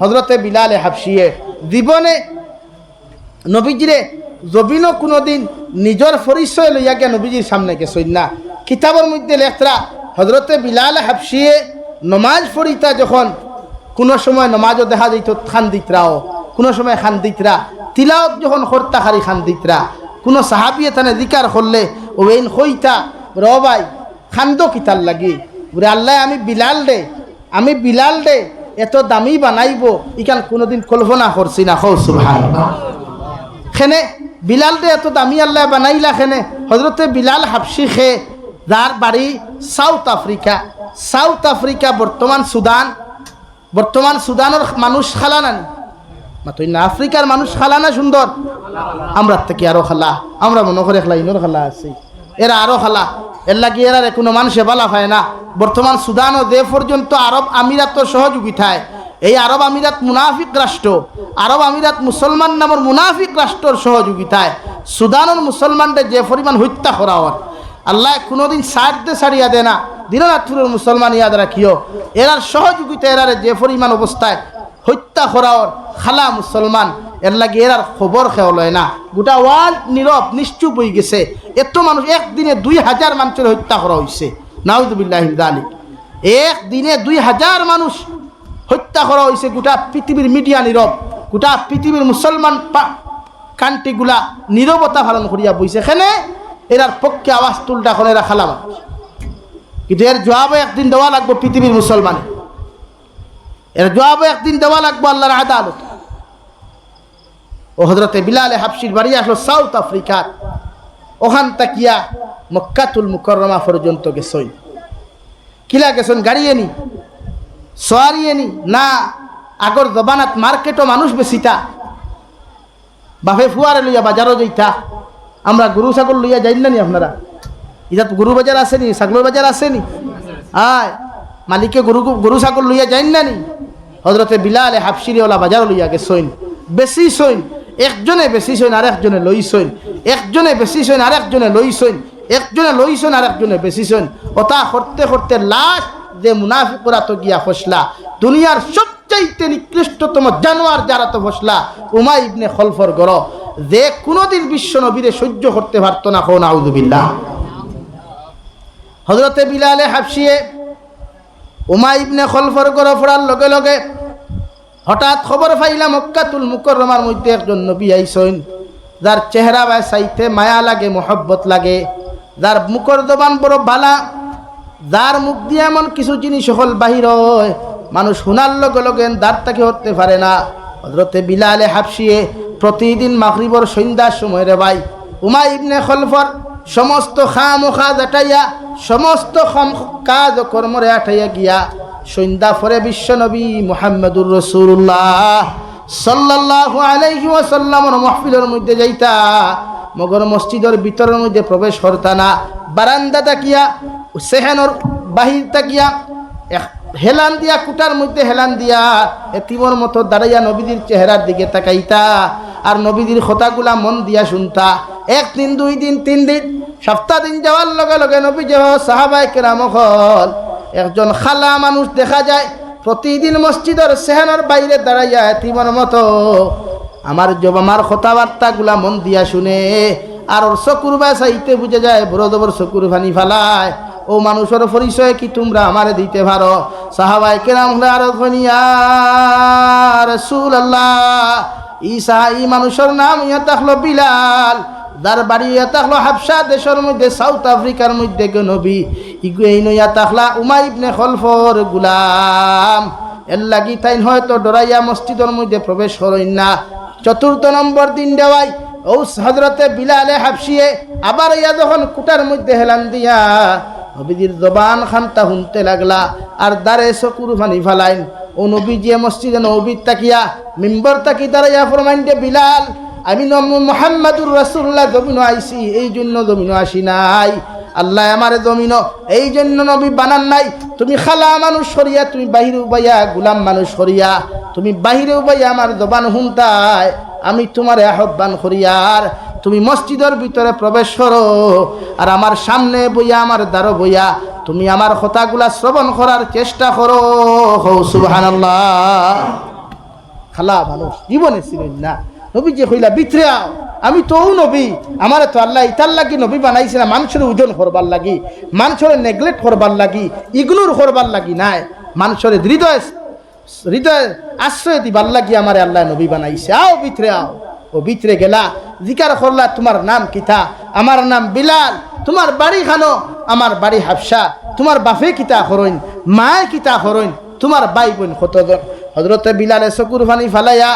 হযরতে বিলালে হাবশিয়ে জীবনে নবীজিরে জবিনও কোনোদিন নিজের পরিচয় লইয়া গিয়া নবীজির সামনে গেছই না। কিতাবের মধ্যে লেখরা হযরতে বিলাল হাবশিয়ে নমাজ পড়িতা যখন কোনো সময় নমাজও দেখা যাইত খান্দিতরাও, কোনো সময় খান্দিতরা তিলাওয়াত যখন করতা হারি খান্দিতরা, কোনো সাহাবিয়ে তানে জিকার করলে ওইন হইতা র ভাই খান্দ কিতার লাগি বলে আল্লাহ আমি বিলাল দে এত দামি বানাইব ইকান কোনোদিন কল্পনা করছি না। হও সুবহানাল্লাহ। খেনে বিলাল দে এত দামি আল্লাহ বানাইলা খেনে হযরতে বিলাল হাবশি খে যার বাড়ি সাউথ আফ্রিকা বর্তমান সুদানের মানুষ খালা নানি মাতই না, আফ্রিকার মানুষ খালা না সুন্দর, আমরা থেকে আরো খালা, আমরা মনে করে খেলা ইনোর খালা আছে, এরা আরো খালা, এর লাগি এরা কোনো মানুষে বালা পায় না। বর্তমান সুদান ও দে পর্যন্ত আরব আমিরাতর সহযোগিতায় এই আরব আমিরাত মুনাফিক রাষ্ট্র, আরব আমিরাত মুসলমান নামের মুনাফিক রাষ্ট্রের সহযোগিতায় সুদানের মুসলমানদের যে পরিমাণ হত্যা করা হয় আল্লাহ কোনোদিন ছাড়িয়া দেয় না। দিনরাত্রের মুসলমান ইয়াদ রাখিও, এরার সহযোগিতা এরারে যে পরিমাণ অবস্থায় হত্যা করার খালা মুসলমান, এর লাগে এরার খবর খেয়াল হয় না। গোটা ওয়ার্ল্ড নীরব নিশ্চুপ হয়ে গেছে। এত মানুষ একদিনে 2000 মানুষের হত্যা করা হয়েছে, নাউযুবিল্লাহি মিন যালিক। একদিনে 2000 মানুষ হত্যা করা হয়েছে। গোটা পৃথিবীর মিডিয়া নীরব, গোটা পৃথিবীর মুসলমান কান্ট্রিগুলা নীরবতা পালন করিয়া বইছে। এখানে এরার পক্ষে আওয়াজ তুলটা করে এরা খালা মানুষ, কিন্তু এর জবাবও একদিন দেওয়া লাগবে পৃথিবীর মুসলমানে, এর জবাবও একদিন দেওয়া লাগবে আল্লাহর আদালত। ও হযরতে বিলালে হাবশির বাড়ি আসলো সাউথ আফ্রিকার, ওখান তাকিয়া মক্কাতুল মুকাররমা পর্যন্ত গেছই। কিলা গেছেন গাড়িয়ে নি সোয়ারিয়ে নি না, আগর জবানাত মার্কেটও মানুষ বেশিটা, বাপে ফুয়ারে লইয়া বাজারও যাইতা। আমরা গরু ছাগল লইয়া যাই না নি, আপনারা ইটা তো গরু বাজার আসেনি, ছাগলের বাজার আসেনি, আয় মালিকে গরু ছাগল লইয়া যাই না নি। হযরতে বিলালে হাবশিরিওয়ালা বাজার লইয়া গেছইন, বেশি সইন, একজনে বেশি সইন আর একজনে লইছইন, একজনে বেশি সইন আর একজনে লইছইন, একজনে লইছইন আর একজনে বেশি সইন। ওটা করতে করতে লাস্ট যে মুনাফিকরা তো গিয়া ফসলা, দুনিয়ার সবচাইতে নিকৃষ্টতম জানোয়ার যারা তো ফসলা উমাই ইবনে খলফর গড়, যে কোনোদিন বিশ্ব নবীরে সহ্য করতে পারত না। হো নাউযুবিল্লাহ। হযরতে বিলালে হাবশিয়ে উমাই ইবনে খলফর গড় পড়ার লগে লগে হঠাৎ খবর পাইলাম মক্কাতুল মুকাররমার মধ্যে একজন নবী আইসইন, যার চেহারা বা চাইতে মায়া লাগে, মোহব্বত লাগে, যার মুখর জবান বড় বালা, যার মুখ দিয়ে এমন কিছু জিনিস হল বাহির হয় মানুষ শোনার লগে লগে দাঁড় তাকে হতে পারে না। হযরতে বিলালে হাবশিয়ে প্রতিদিন মাগরিবর সন্ধ্যার সময় রে ভাই উমাই ইবনে খলফর সমস্ত খামোখা জাটাইয়া, সমস্ত কাজ ও কর্মরে আটাইয়া গিয়া সন্ধ্যা পরে বিশ্ব নবী মুহাম্মদুর রাসূলুল্লাহ সাল্লাল্লাহু আলাইহি ওয়াসাল্লামের মাহফিলের মধ্যে যাইতা, মগর মসজিদের ভিতরের মধ্যে প্রবেশ করতা না। বারান্দা তাকিয়া, সেহানোর বাহির তাকিয়া হেলান দিয়া, কুটার মধ্যে হেলান দিয়া এতিমর মতো দাঁড়াইয়া নবীদের চেহারার দিকে তাকাইতা আর নবীদের কথাগুলা মন দিয়া শুনতা। একদিন, 2 দিন, 3 দিন, সপ্তাহ দিন যাওয়ার লগে লগে নবী যে সাহাবায়ে কেরাম হল একজন খালা মানুষ দেখা যায় প্রতিদিন মসজিদের সেহানোর বাইরে দাঁড়াইয়া এতিমর মতো আমার কথাবার্তাগুলা মন দিয়া শুনে আর ওর চকুর বাসাইতে বুঝে যায়, বড় জবর চকুর ফানি ফালায়। ও মানুষের পরিচয় কি তোমরা আমারে দিতে পারো? সাহাবায়ে কেরাম আর ইয়া রাসূলুল্লাহ, ঈসা এই মানুষের নাম ইয়া তাহলো বিলাল, যার বাড়ি ইয়া তাহলো হাবশা দেশের মধ্যে সাউথ আফ্রিকার মধ্যে গে নবী ইগু এই ইয়া তাহলা উমাই ইবনে খলফর গুলাম। এর লাগি তাই হয়তো ডরাইয়া মসজিদের মধ্যে প্রবেশ করেন না। 4th নম্বর দিন দেওয়াই ও হযরতে বিলালে হাবশিয়ে আবার ইয়া যখন কুটার মধ্যে হেলান দিয়া নবীজির জবান খানটা শুনতে লাগলা আর দারে চকুর ফানি ফালাইন। ও নবীজি মসজিদে নববীর তাকিয়া মিম্বর তাকি দাঁড়াইয়া ফরমাইন যে বিলাল, আমি মুহাম্মাদুর রাসূলুল্লাহ জমিনো আইছি, এই জন্য জমিনো আসি নাই। আল্লাহ আমারে জমিনো এই জন্য নবী বানান নাই। তুমি খালা মানুষ সরিয়া, তুমি বাহিরে উবাইয়া গুলাম মানুষ সরিয়া, তুমি বাহিরে উবাইয়া আমার জবান শুনতায়, আমি তোমারে আহ্বান করিয়ার তুমি মসজিদের ভিতরে প্রবেশ করো আর আমার সামনে বইয়া, আমার দ্বারো বইয়া তুমি আমার কথাগুলা শ্রবণ করার চেষ্টা করো। হো সুবহানাল্লাহ। খালা মানুষ জীবনে ছিলেন না। নবী যে কইলা ভিতরে আও, আমি তো নবী, আমার তো আল্লাহ ইতার লাগি নবী বানাইছে না মানুষের ওজন করবার লাগি, মানুষের নেগলেক্ট করবার লাগি, ইগনোর করবার লাগি নাই, মানুষের হৃদয় আশ্রয় দিবার লাগি আমার আল্লাহ নবী বানাইছে। আও ভিতরে আও। ও ভিতরে গেলা, জিকার করলা তোমার নাম কিতা? আমার নাম বিলাল। তোমার বাড়ি খানো? আমার বাড়ি হাফসা। তোমার বাপে কিতা হরইন, মায় কিতা হরইন, তোমার ভাই বোন কতজন? হযরতে বিলালে চকুর পানি ফালাইয়া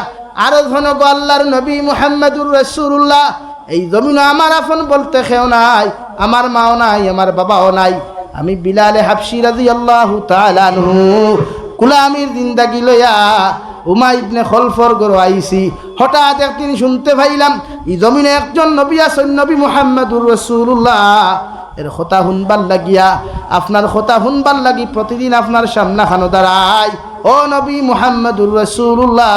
আরো ধন গো আল্লাহর নবী মুহাম্মদুর রাসূলুল্লাহ, এই জমিনে আমার আপন বলতে কেউ নাই, আমার মাও নাই, আমার বাবাও নাই, আমি বিলালে হাবশী রাদিয়াল্লাহু তাআলা আনহু গোলামীর জিন্দাগি লইয়া উমাই ইবনে খলফর ঘরে আইছি। হঠাৎ একদিন শুনতে পাইলাম এই জমিনে একজন নবী আছেন, নবী মুহাম্মদুর রাসূলুল্লাহ, এর কথা শুনবার লাগিয়া, আপনার কথা শুনবার লাগি প্রতিদিন আপনার সামনা খানো দাঁড়াই। ও নবী মুহাম্মদুর রাসূলুল্লাহ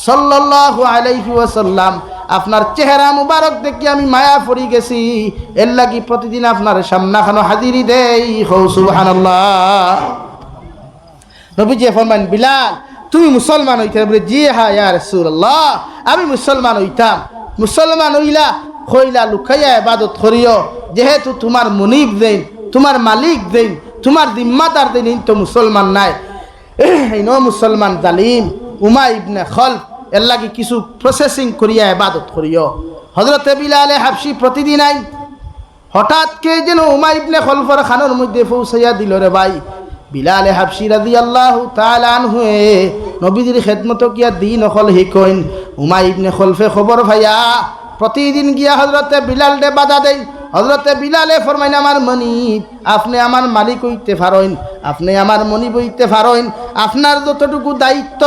সাল্লাল্লাহু আলাইহি ওয়াসাল্লাম, আপনার চেহারা মুবারক দেখি আমি মায়া পড়ি গেছি, এর লাগি প্রতিদিন আপনার সামনা খানো হাজিরি দেই। হো সুবহানাল্লাহ। নবীজি ফরমান, বিলাল তুমি মুসলমান হইতে? বলে জি হ্যাঁ ইয়া রাসূলুল্লাহ, আমি মুসলমান হইতাম। মুসলমান হইলা হইলা লুকাইয়া ইবাদত করিও, যেহেতু তোমার মুনিব দেন, তোমার মালিক দেন, তোমার জিম্মাদার দেন, তো মুসলমান নাই। এই ন মুসলমান জালিম উমাই ইবনে খলফ, এর লাগি কিছু প্রসেসিং করিয়া ইবাদত করিও। হযরতে বিলালে হাবশী প্রতিদিন আই। হঠাৎ কে যেন উমাই ইবনে খলফের খানের মধ্যে পৌঁছাইয়া দিল রে ভাই। বিলালে হাবশী রাদিয়াল্লাহু তাআলা আনহু নবীজির খেদমত কিয়া দিন অকল হিকইন। উমাই ইবনে খলফে খবর ভাইয়া প্রতিদিন গিয়া হযরতে বিলাল দে বাধা দেন। হযরতে বিলালে ফরমাইন, আমার মনিব, আপনি আমার মালিক হইতে পারেন, আপনি আমার মনিব হইতে পারেন, আপনার যতটুকু দায়িত্ব,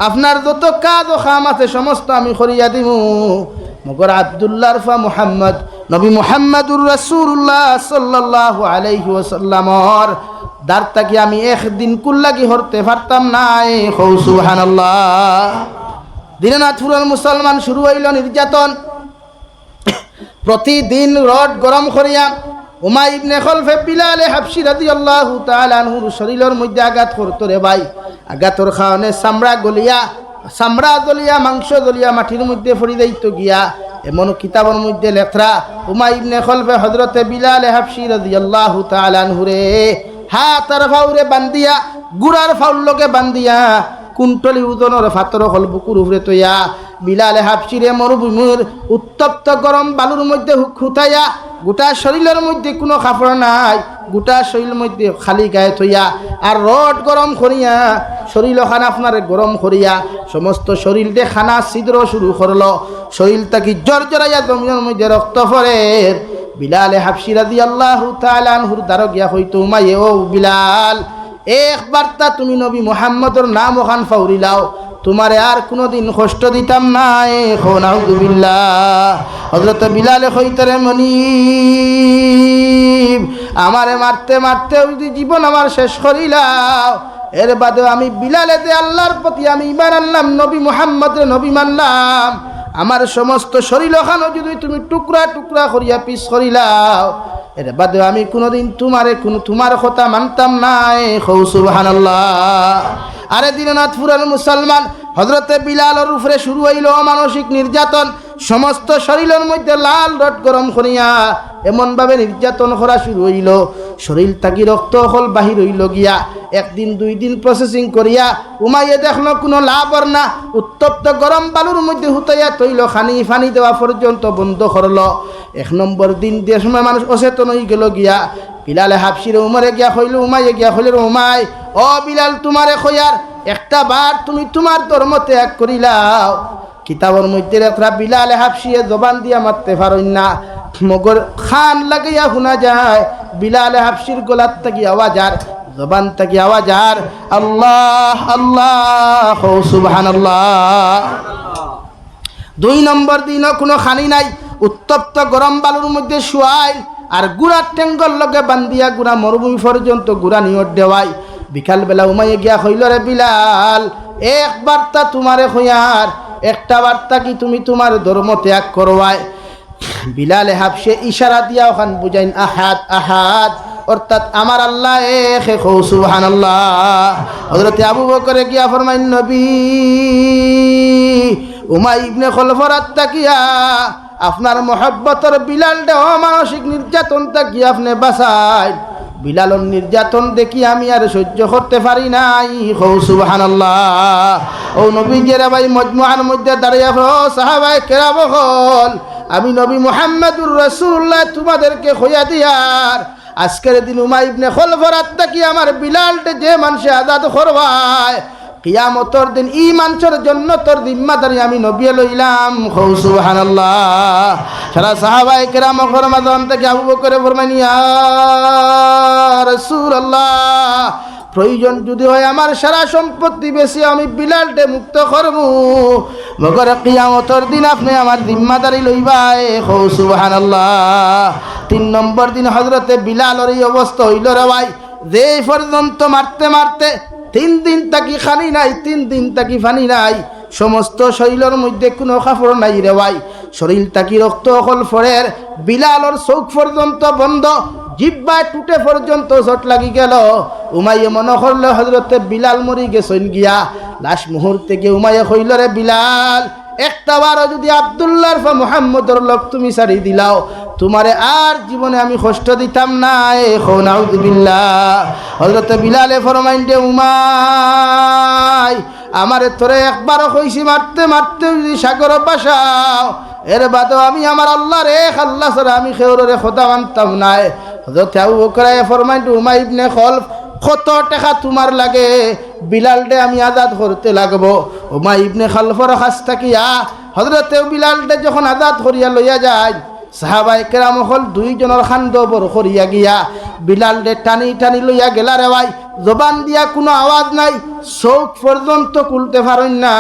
আপনার যত কাজ ও কাম আছে সমস্ত আমি করিয়া দিব। মগর আব্দুল্লাহর ফা মুহাম্মদ, নবী মুহাম্মদুর রাসূলুল্লাহ সাল্লাল্লাহু আলাইহি ওয়াসাল্লামর দাঁড়টা কি আমি একদিন কুল্লাগি হরতে পারতাম না। সুবহানাল্লাহ। দিনাজপুরের মুসলমান শুরু হইল নির্যাতন। প্রতিদিন রড গরম করিয়া উমাই ইবনে খলফে বিলালে হাবশী রাদিয়াল্লাহু তাআলা আনহুর শরীরের মধ্যে আঘাত করতো রে ভাই। আঘাতর কারণে চামড়া জ্বলিয়া মাংস জ্বলিয়া মাটির মধ্যে পড়ি যাইতো গিয়া। এমন কিতাবের মধ্যে লেখরা উমাই ইবনে খলফে হযরতে বিলালে হাবশী রাদিয়াল্লাহু তাআলা আনহুরে হাত আর ফাউরে বান্ধিয়া, গুড়ার ফাউল লগে বান্ধিয়া কুন্তলি উদনের ফাতর হল বুকুর উপরে তৈয়া বিলালে হাবশীরে মরুভূমির উত্তপ্ত গরম বালুর মধ্যে খুঁতাইয়া, গোটা শরীরের মধ্যে কোনো কাপড় নাই, গোটা শরীরের মধ্যে খালি গায়ে থইয়া আর রড গরম করিয়া শরীর খানা আপনার গরম করিয়া সমস্ত শরীর দিয়ে খানা ছিদ্র শুরু করলো। শরীর তাকে জর্জরাইয়া জমিনের মধ্যে রক্ত পড়ে। বিলালে হাবশী রাদিয়াল্লাহু তাআলা আনহুর দ্বারা গিয়া হইতো, উমাইয়ে ও বিলাল, একবার তা তুমি নবী মুহাম্মদর নাম ওখান ফাউরিলাও, তোমারে আর কোনোদিন কষ্ট দিতাম না। নাউযুবিল্লাহ। হযরত বিলালে কইতরে, মনিব আমারে মারতে মারতে যদি জীবন আমার শেষ করিলাও, এর বাদেও আমি বিলালে দে আল্লাহর প্রতি আমি ঈমান আনলাম, নবী মুহাম্মদের নবী মানলাম, আমার সমস্ত শরীর ওখানে যদি তুমি টুকরা টুকরা করিয়া পিস করিলাও, এর বাদেও আমি কোনোদিন তোমার কথা মানতাম না। সুবহানাল্লাহ। আরে দিনাজপুরের মুসলমান, হযরতে বিলালের উপরে শুরু হইল মানসিক নির্যাতন। সমস্ত শরীরের মধ্যে লাল রড গরম করিয়া এমনভাবে নির্যাতন করা শুরু হইল, শরীর থাকি রক্ত হল বাহির হইল গিয়া। একদিন দুই দিন প্রসেসিং করিয়া উমাইয়ে দেখলো কোনো লাভ আর না, উত্তপ্ত গরম বালুর মধ্যে হুতাইয়া তৈল ফানি দেওয়া পর্যন্ত বন্ধ করলো। এক নম্বর দিন যে সময় মানুষ অচেতন হয়ে গেল গিয়া, বিলালে হাবশীর উমরে গিয়া হইল, উমাইয়ে গিয়া হইল, উমাই ও বিলাল, তোমারে কইয়ার একটা বার তুমি তোমার ধর্ম ত্যাগ করিলাও। কিতাবের মধ্যে লেখা বিলালে হাবশীয়ে জবান দিয়া মারতে পারেন না, মগর খান লাগাইয়া শোনা যায় বিলালে হাবশীর গলার থাকি আওয়াজ আর জবান থাকি আওয়াজ আর আল্লাহ আল্লাহ। সুবহানাল্লাহ। দুই নম্বর দিনও কোনো খানি নাই, উত্তপ্ত গরম বালুর মধ্যে শুয়াই আর গুড়ার টেঙ্গল লগে বান্ধিয়া গুড়া মরুভূমি পর্যন্ত গুড়া নিয়র দেওয়াই। বিকালবেলা উমাইয়ে গিয়া হইল, রে বিলাল, এক বার্তা তোমারে হইয়ার, একটা বার্তা কি তুমি তোমার ধর্ম ত্যাগ করবাই। বিলালে হাবশী ইশারা দিয়া ওখান বুঝাইন, আহাদ আহাদ, অর্থাৎ আমার আল্লাহ এক। সুবহানাল্লাহ। হযরতে আবু বকর গিয়া ফরমাইন, নবী উমাই ইবনে খলফর তাকিয়া আপনার মহব্বতর বিলালটা অমানসিক নির্যাতন তাকিয়া আপনি বাঁচাই। বিলালর নির্যাতন দেখি আমি আর সহ্য করতে পারি নাই। হৌ সুবহানাল্লাহ। ও নবীজির ভাই মজমুআর মধ্যে দাঁড়িয়ে সাহাবায়ে কেরাম হল, আমি নবী মুহাম্মদুর রাসূলুল্লাহ তোমাদেরকে খোয়া দিয়ার আজকের দিন উমাই ইবনে খলফর তাকিয়া আমার বিলালটা যে মানুষে আজাদ করবায়, কিয়ামতের দিন ই মানুষের জন্য তোর জিম্মাদারি আমি নবী লইলাম। হৌ সুবহানাল্লাহ। সারা সাহাবায়ে কেরাম ফরমাদান থেকে আবু বকর ফরমানি, ইয়া রাসূলুল্লাহ, প্রয়োজন যদি হয় আমার সারা সম্পত্তি বেশি আমি বিলালকে মুক্ত করব, মগর কিয়ামতের দিন আপনি আমার জিম্মাদারি লইবাই। হৌ সুবহানাল্লাহ। 3 নম্বর দিন হযরতে বিলালের এই অবস্থা হইল রে ভাই, যে পর্যন্ত মারতে মারতে 3 দিন তাকি খানি নাই, 3 দিন তাকি পানি নাই, সমস্ত শরীরের মধ্যে কোনো কাপড় নাই রে ভাই, শরীর তাকি রক্ত অকল ফরের, বিলালের চোখ পর্যন্ত বন্ধ, জিব্বায় টুটে পর্যন্ত চোট লাগি গেল। উমাইয়ে মনে করলে হযরতে বিলাল মরি গেছেন গিয়া। লাশ মুহূর্তে গিয়ে উমাইয়ে কইল, রে বিলাল, একটাবারও যদি আব্দুল্লাহর বা মুহাম্মদর লোক তুমি ছাড়ি দিলাও, তোমারে আর জীবনে আমি কষ্ট দিতাম না। নাউযুবিল্লাহ। হযরতে বিলালে ফরমাইন, দে উমাই, আমারে তোরে একবারও কইছি মারতে মারতে যদি সাগর বাসাও, এর বাদেও আমি আমার আল্লাহর এক আল্লাহ ছাড়া আমি কেউরে খোদা মানতাম না। হযরতে আবু বকর ফরমাইন, উমাই ইবনে খলফ, কত টাকা তোমার লাগে? বিলালডে আমি আজাদ করতে লাগবো। উমাই ইবনে খলফর কাছ থাকিয়া হযরতে বিলালডে যখন আজাদ করিয়া লইয়া যায়, সাহাবায়ে কেরাম হল 2 জনের খান্দ বড় করিয়া গিয়া বিলালডে টানি টানি লইয়া গেলা রে ভাই। জবান দিয়া কোনো আওয়াজ নাই, চোখ পর্যন্ত খুলতে পারেন না।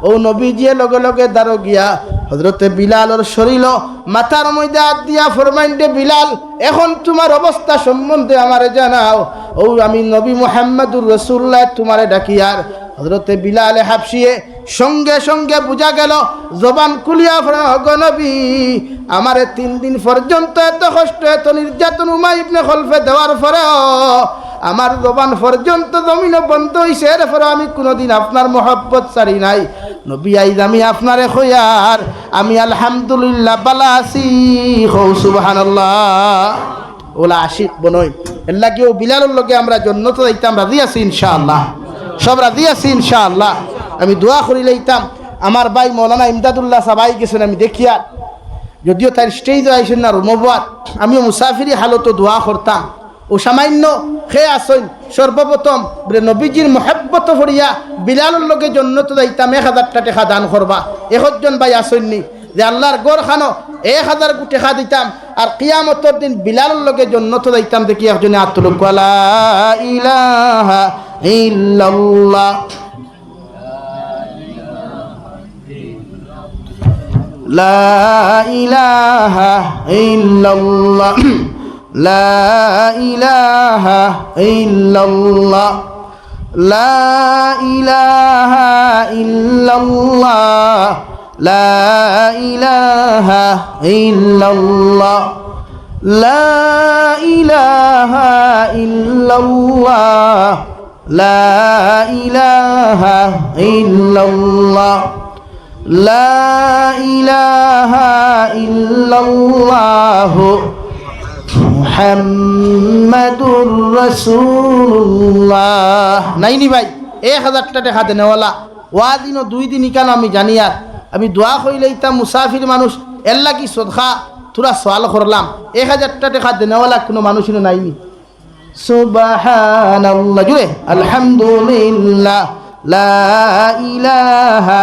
ও নবীজিয়ে লগে লগে দাঁড়ো গিয়া হযরতে বিলালের শরীর মাথার মধ্যে হাত দিয়া ফরমাইন, দে বিলাল, এখন তোমার অবস্থা সম্বন্ধে আমারে জানাও। ও আমি নবী মুহাম্মদুর রাসূলুল্লাহ তোমারে ডাকিয়ার। হযরতে বিলালে হাবশিয়ে সঙ্গে সঙ্গে বুঝা গেল, জবান খুলিয়া গো নবী, আমারে 3 দিন পর্যন্ত এত কষ্ট এত নির্যাতন উমাই ইবনে খলফে দেওয়ার পরেও আমার জবান পর্যন্ত জমিনে বন্ধ হইছে, এরপরে আমি কোনোদিন আপনার মহব্বত ছাড়ি নাই। নবী আইজ আমি আপনারে খোয়ার, আমি আলহামদুলিল্লাহ বালা আছি। হৌ সুবহানাল্লাহ। ওলা আশিক বনই এর লাগেও বিলালের লগে আমরা জন্নত যাইতাম, রাজি আছি ইনশাআল্লাহ, সব রাজি আছি ইনশাআল্লাহ। আমি দোয়া করি লইতাম, আমার ভাই মৌলানা ইমদাদুল্লাহ সাহাবাই গেছেন আমি দেখিয়া, যদিও তার স্টেজে আইসেন না রুমবাদ, আমিও মুসাফিরি হালত দোয়া করতাম। ও সামান্য খেয়ে আসইন সর্বপ্রথম নবীজির মহব্বত ভরিয়া বিলালের লগে জন্নত যাইতাম, 1000 টাকা দান করবা। 1 জন ভাই আসইননি যে আল্লাহর গড় খানো 1000 টাকা দিতাম, আর কিয়ামতের দিন বিলালের লগে জন্নত যাইতাম। দেখি একজনে আত্মলোক, লা ইলাহা ইল্লাল্লাহ, লা ইলাহা ইল্লাল্লাহ, লা ইলাহা ইল্লাল্লাহ, লা ইলাহা ইল্লাল্লাহ, লা ইলাহা ইল্লাল্লাহ, লা ইলাহা ইল্লাল্লাহ, লা ইলাহা ইল্লাল্লাহ, লা ইলাহা ইল্লাল্লাহ মুহাম্মাদুর রাসূলুল্লাহ। নাইনি ভাই 1000 টাকা দেনেওয়ালা ওয়াদিনও 2 দিন কেন আমি জানি। আর আমি দোয়া কইলেইতাম মুসাফির মানুষ এর লাগি সদকা তোরা সওয়াল করলাম, 1000 টাকা দেনেওয়ালা কোনো মানুষই নাইনি। সুবহানাল্লাহ, জুড়ে আলহামদুলিল্লাহ, লা ইলাহা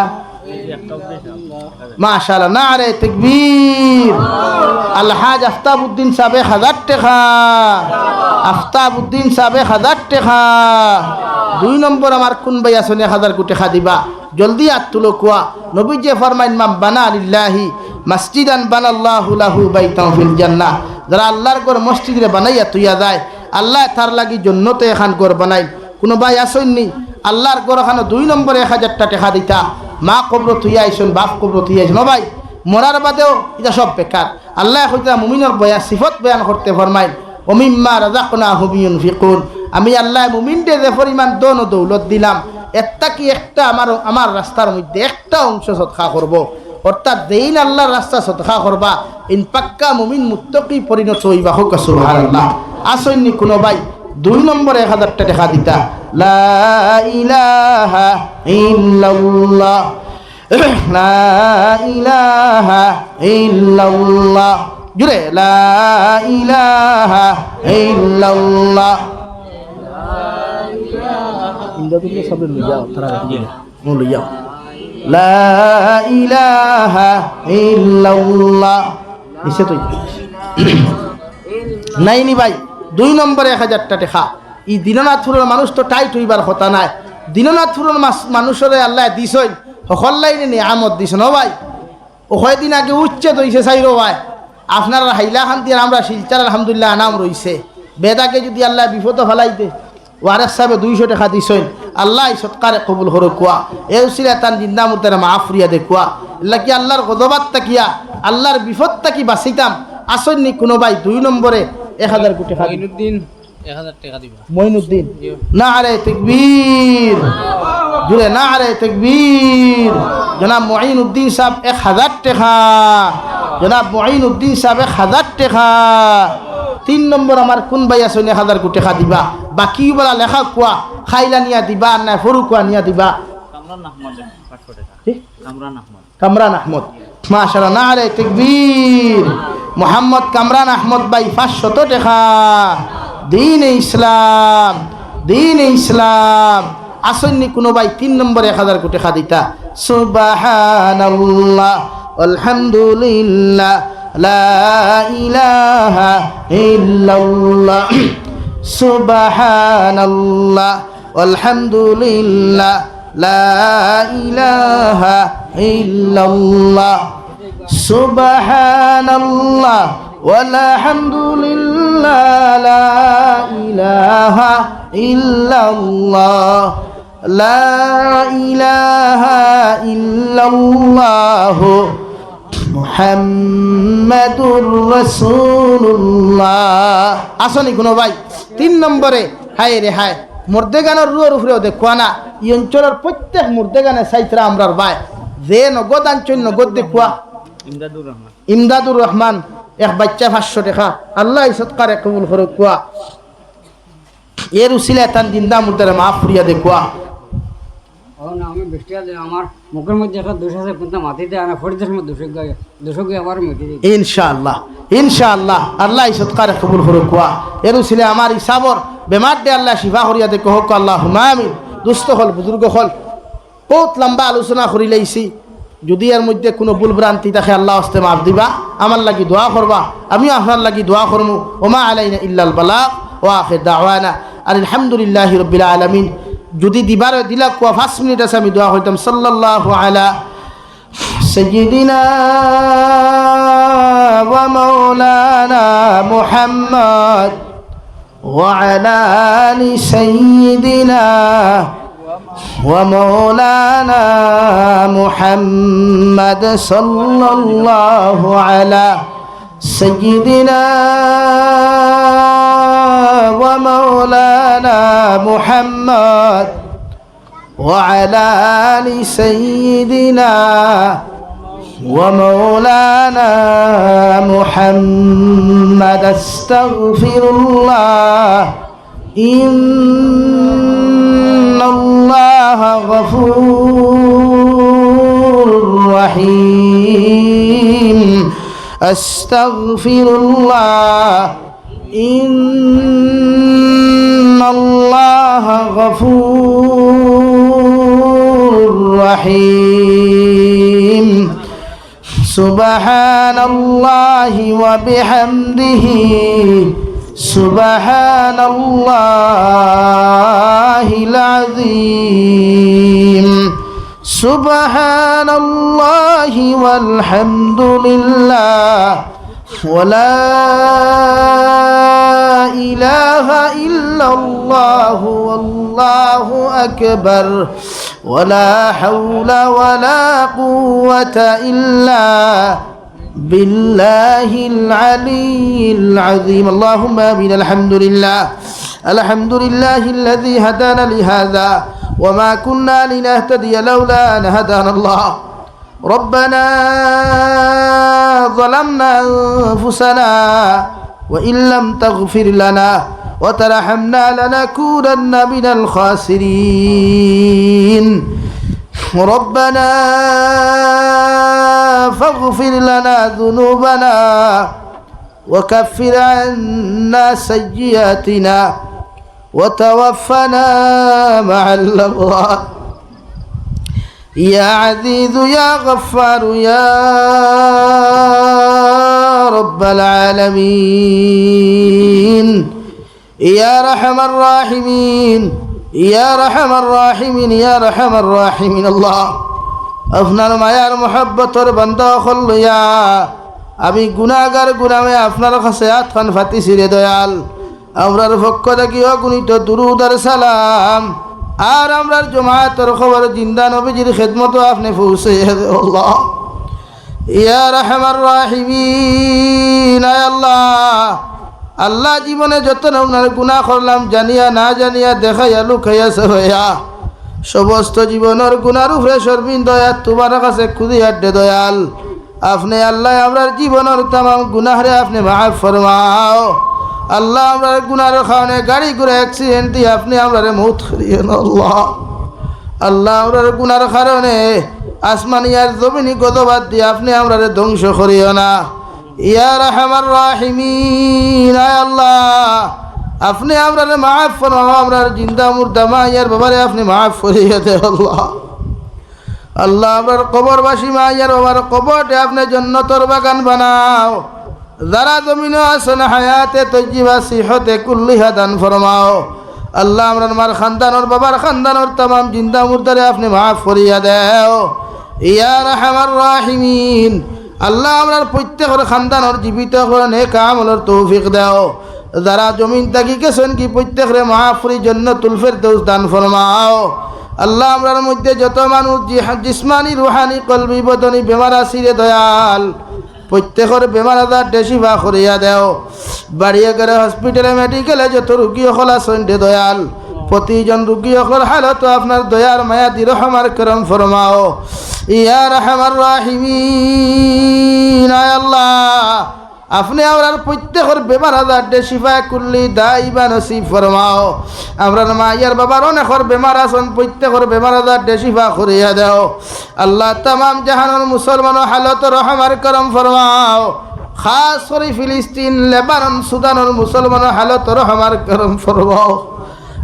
মাশাআল্লাহ, নারে তাকবীর। আলহাজ আফতাবউদ্দিন সাহেব 1000 টাকা, আফতাবউদ্দিন সাহেব 1000 টাকা। 2 নম্বর আমার কোন ভাই আসনে 1000 টাকা দিবা, জলদি হাত তুলো। কোয়া নবীজি ফরমাইন, মান বানা লিল্লাহি মসজিদান বানাল্লাহু লাহু বাইতান ফিল জান্নাহ। যারা আল্লাহর ঘর মসজিদে বানাইয়া তুইয়া যায়, আল্লাহ তার লাগি জান্নাতে এখান ঘর বানাই। কোন ভাই আসেননি আল্লাহর ঘর এখানে 2 নম্বরে 1000 টাকা দিতা। মা কবর থুইয়া আইসন, বাপ কবর থুইয়া আইসন, ভাই মরার বাদেও এটা সব বেকার। আল্লাহ হইতা মুমিনের বয়া সিফত বয়ান করতে ফরমাইন, ওমিম্মা রাযাকনাহুম ইউনফিকুন। আমি আল্লাহ মুমিনদের যে পরিমাণ দন ও দৌলত দিলাম, একটা কি একটা আমার রাস্তার মধ্যে একটা অংশ সদকা করব, অর্থাৎ দেইন আল্লাহর রাস্তা সদকা করবা, ইন পাক্কা মুমিন মুত্তাকি পরিণত হইবা। হোক সুবহানাল্লাহ। আসইনি কোনো ভাই 2 নম্বরে 1000 টাকা দিতা। লা ইলাহা ইল্লাল্লাহ, লা ইলাহা ইল্লাল্লাহ, জুড়ে লা ইলাহা ইল্লাল্লাহ। ইন্দাদুল্লাহ সাবরে লইয়া তারা লইয়া লা ইলাহা ইল্লাল্লাহ এসে তো নাইনি ভাই 2 নম্বরে 1000 টাকা। এই দিননাথপুরের মানুষ তো টাইট হইবার কথা নাই। দিননাথপুরের মানুষরে আল্লাহ দিছই সকল্লাইনে নিয়ামত দিছ ন ভাই। ওই দিন আগে উচ্ছেদ হইছে চাইরো ভাই, আপনার হাইলা খান দিয়ে আমরা শিলচার আলহামদুলিল্লাহ আনাম রইছে। বেদাকে যদি আল্লাহ বিপদ ফেলাইতে ওয়ারেস সাহেব 200 টাকা দিছই, আল্লাহ সৎকারে কবুল হরো কুয়া এ উসিলা তান জিন্দা মুতারা মাফরিয়া দেখুয়া আল্লাহ কি আল্লাহর গজবাত তাকিয়া আল্লাহর বিপদ তাকি বাঁচিতাম। আসেননি কোনো ভাই 2 নম্বরে 1000 কোটি টাকা। মঈনুদ্দিন 1000 টাকা দিবা। মঈনুদ্দিন নারে তাকবীর, জুড়ে নারে তাকবীর। জনাব মঈনুদ্দিন সাহেব 1000 টাকা, জনাব মঈনুদ্দিন সাহেব 1000 টাকা। 3 নম্বর আমার কোন ভাই আসেন 1000 কোটি টাকা দিবা। বাকি বলা লেখা কুয়া খাইলা নিয়া দিবা না ফরু কুয়া নিয়া দিবা। কামরান আহমদ 500 টাকা। কামরান আহমদ মাশাআল্লাহ নারে তাকবীর। মোহাম্মদ কামরান আহমদ ভাই 500 টাকা। দিন ইসলাম, দিন ইসলাম। আসেননি কোনো ভাই 3 নম্বরে 1000 কোটি টাকা দিতা। সুবহানাল্লাহ আলহামদুলিল্লাহ লা ইলাহা ইল্লাল্লাহ, সুবহানাল্লাহ আলহামদুলিল্লাহ লা ইলাহা ইল্লাল্লাহ, সুবহানাল্লাহ ওয়ালহামদুলিল্লাহ লা ইলাহা ইল্লাল্লাহ, লা ইলাহা ইল্লাল্লাহ মুহাম্মাদুর রাসূলুল্লাহ। আসনি কোনো ভাই 3 নম্বরে হায় রে হায় মুর্দেগানের রুয়ের উপরেও দেখুয়া না। এই অঞ্চলের প্রত্যেক মুর্দেগানের সাইতরা আমরার ভাই যে নগদ আঞ্চল নগদ দেখুয়া। ইমদাদুর রহমান এক বাচ্চা 500 টাকা। আল্লাহ সৎকারে কবুল করুক কুয়া এর উসিলায় তান জিন্দা মুর্দারে মাফ করিয়া দেখুয়া। আমি বৃষ্টি আমার মুখের মধ্যে একটা দোষ আছে, কিন্তু মাটিতে আনা ফরিদের মধ্যে দোষক আমার মধ্যে ইনশাআল্লাহ, ইনশাআল্লাহ আল্লাহ সৎকারে কবুল করুক কুয়া এর উসিলায় আমার ইসাবর বেমার দে আল্লাহ শিফা করিয়া দেখো হোক আল্লাহুম্মা আমিন। দুস্থ হল বুজুর্গ হল বহুত লম্বা আলোচনা করি লাইছি। যদি এর মধ্যে কোনো ভুল ভ্রান্তি থাকে আল্লাহ হস্তে মাফ দিবা, আমার লাগি দোয়া করবা, আমিও আপনার লাগি দোয়া করবো। ওমা আলাইনা ইল্লাল বালাগ ওয়া আখির দাওয়ানা আলহামদুলিল্লাহি রাব্বিল আলামিন। যদি দিবার দিলা কোয়া 5 মিনিট আছে আমি দোয়া করতাম। সাল্লাল্লাহু আলা সাইয়্যিদিনা ওয়া মাওলানা মুহাম্মদ ওয়া আলা আলি সাইয়্যিদিনা ومولانا محمد صلى الله على سيدنا ومولانا محمد وعلى آل سيدنا ومولانا محمد. استغفر الله إن الله غفور رحيم. أستغفر الله إن الله غفور رحيم. سبحان الله وبحمده سبحان الله العظيم. سبحان الله والحمد لله ولا إله إلا الله والله أكبر ولا حول ولا قوة إلا بالله العلي العظيم. اللهم آمين. الحمد لله الذي هدانا لهذا وما كنا لنهتدي لولا أن هدانا الله ربنا ظلمنا أنفسنا وإن لم تغفر لنا وترحمنا لنكونن من الخاسرين ربنا فاغفر لنا ذنوبنا وكفر عنا سيئاتنا وتوفنا مع الأبرار يا عزيز يا غفار يا رب العالمين يا رحم الراحمين يا رحم الراحمين يا رحم الراحمين الله আপনার মায়ার মহব্বতর বান্দা হল্লয়া আমি গুনাহগার গুনামে আপনার কাছে আতফান ফাতিছি রে দয়াল আমরার পক্ষ থেকে অগণিত দুরূদ আর সালাম আর আমরার জমায়েতের খবর জিন্দা নবীজির খেদমত আপনি পৌঁছাইয়া দেন আল্লাহ ইয়া রহমান রাহিমিন আয় আল্লাহ আল্লাহ জীবনে যত নমনার গুনাহ করলাম জানিয়া না জানিয়া দেখাইয়া লুকাইয়া সহাইয়া সমস্ত জীবনের গুনার উপরে শর্মিন্দা তোমার কাছে খুদিয়া দে দয়াল আপনি আল্লাহ আমরার জীবনের तमाम গুনাহরে আপনি মাফ ফরমাও আল্লাহ আমরার গুনাহের কারণে গাড়ি ঘোড়া অ্যাক্সিডেন্ট দিয়ে আপনি আমরারে মৌত করিয়ে না আল্লাহ আল্লাহ আমরার গুনার কারণে আসমানি আর জমিনি গদবাদ দিয়ে আপনি আমরারে ধ্বংস করিও না ইয়া রহমান রাহিমিন আয় আল্লাহ আপনি আমরারে মাফ ফরমাও আমরার জিন্দা মুর্দা মাইয়ার বাবারে আপনি মাফ করিয়ে দে আল্লাহ আল্লাহ আমরার কবরবাসী মাইয়ার বাবার কবরটা আপনি জান্নাতের বাগান বানাও যারা জমিনে আছেন হায়াতে তজ্জিবা সিহতে কুল্লিহা দান ফরমাও আল্লাহ আমরার মার খানদানোর বাবার খানদানোর तमाम জিন্দা মুর্দারে আপনি মাফ করিয়া দেও ইয়া রহমান রাহিমিন আল্লাহ আমরার প্রত্যেকের খানদানোর জীবিত করে নেক আমলের তৌফিক দাও যারা জমিন থাকি গেছেন কি প্রত্যেকরে মাফ করি জান্নাতুল ফিরদৌস দান ফরমাও আল্লাহ আমরার মধ্যে যত মানুষ জিসমানি রুহানি কলবি বদনি বেমার আছে রে দয়াল প্রত্যেকের বেমার আজার দেশিফা করিয়া দেও বাড়িয়ে গেলে হসপিটালে মেডিকেলে যত রুগী সকল আছেন রে দয়াল প্রতিজন রুগী সকল হালত আপনার দয়ার মায়া দি রহমার করম ফরমাও ইয়া রহমান রাহিমিন আয় আল্লাহ আপনি আমরার প্রত্যেকের বেমার আজার দেশিফা কুল্লি দাইবা নসিব ফরমাও আমরার মাইয়ার বাবার অনেকের বেমার আছেন প্রত্যেকের বেমার আজার দেশিফা করিয়া দেও আল্লাহ तमाम জাহানের মুসলমান হালত রহমার করম ফরমাও খাস করে ফিলিস্তিন লেবানন সুদানের মুসলমান হালত রহমার করম ফরমাও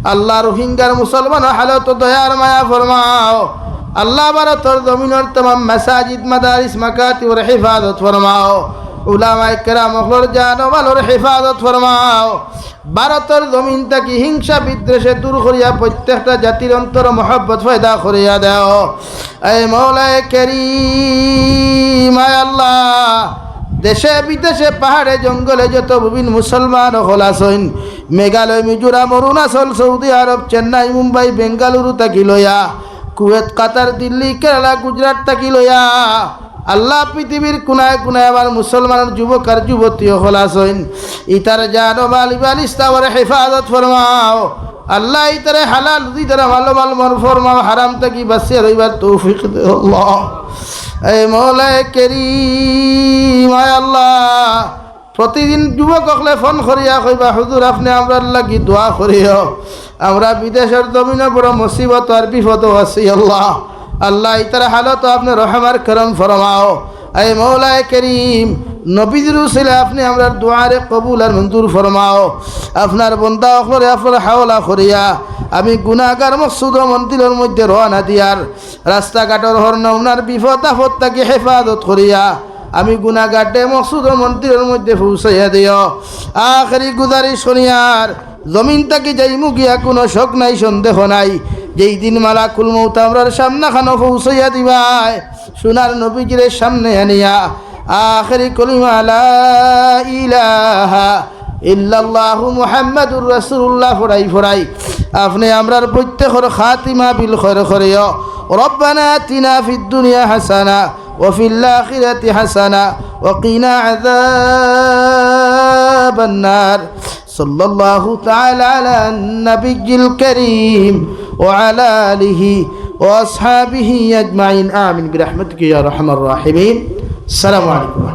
আল্লাহ রোহিঙ্গার মুসলমান হালত দয়ার মায়া ফরমাও আল্লাহ ভারতের জমিনের तमाम মাসাজিদ মাদারিস মাকাতিবের হিফাজত ফরমাও উলামায়ে কেরাম ওগুলোর জান ও মালের হেফাজত ফরমাও ভারতের জমিন থেকে হিংসা বিদ্বেষে দূর করিয়া প্রত্যেকটা জাতির অন্তর মহব্বত পয়দা করিয়া দাও এ মওলায়ে কারীম আয় আল্লাহ দেশে বিদেশে পাহাড়ে জঙ্গলে যত বিভিন্ন মুসলমান হল আছেন মেঘালয় মিজোরাম অরুণাচল সৌদি আরব চেন্নাই মুম্বাই বেঙ্গালুরু থাকি লইয়া কুয়েত কাতার দিল্লি কেরালা গুজরাট থাকি লইয়া আল্লাহ পৃথিবীর কোনায় কোনায় আবার মুসলমানের যুবক আর যুবতী হল আছেন ইতার জান ও মাল ইবাল ইস্তাবরে হেফাজত ফরমাও আল্লাহ ইতারে হালাল ইতারে ভালো মাল মর ফরমাও হারাম থেকে বাঁচিয়ে রইবার তৌফিক দে আল্লাহ এ মওলায়ে কারীম আয় আল্লাহ প্রতিদিন যুবক হলে ফোন করিয়া কইবা হুজুর আপনি আমরার লাগি দোয়া করিও আমরা বিদেশের জমিনে বড় মুসিবত আর বিপদ আছি আল্লাহ আল্লাহ ইতার হালত আপনি রহমার করম ফরমাও এ মওলায়ে কারীম নবীজির উসিলা আপনি আমরার দুআরে কবুল আর মঞ্জুর ফরমাও আপনার বান্দা ওখরে আপনার হাওলা করিয়া আমি গুনাহগার মকসুদ মন্দিরের মধ্যে রওনা দিয়ার রাস্তাঘাটের হরন ওনার বিপদ আপদ থেকে হেফাজত করিয়া আমি গুনাহগারটে মকসুদ মন্দিরের মধ্যে পৌঁছাইয়া দিও আখেরি গুজারিশ করিয়ার জমিন থেকে যাইমু গিয়া কোনো শক নাই সন্দেহ নাই যেই দিন মালাকুল মউত আমরার সামনে খানো পৌঁছাইয়া দিবাই সোনার নবীজির সামনে আনিয়া আখেরি কলিমা লা ইলাহা ইল্লাল্লাহু মুহাম্মাদুর রাসূলুল্লাহ ফরাই ফরাই আপনি আমরার প্রত্যেকের খাতিমা বিল খৈর করিও রব্বানা আতিনা ফিদ দুনিয়া হাসানা ওয়া ফিল আখিরাতি হাসানা ওয়া কিনা আযাবান নার সাল্লাল্লাহু তাআলা আলা নবিয়্যিল কারীম ওয়া আলা আলিহি ওয়া আসহাবিহি আজমাইন আমিন বিরহমাতিকা ইয়া আরহামার রাহিমিন। আসসালামু আলাইকুম।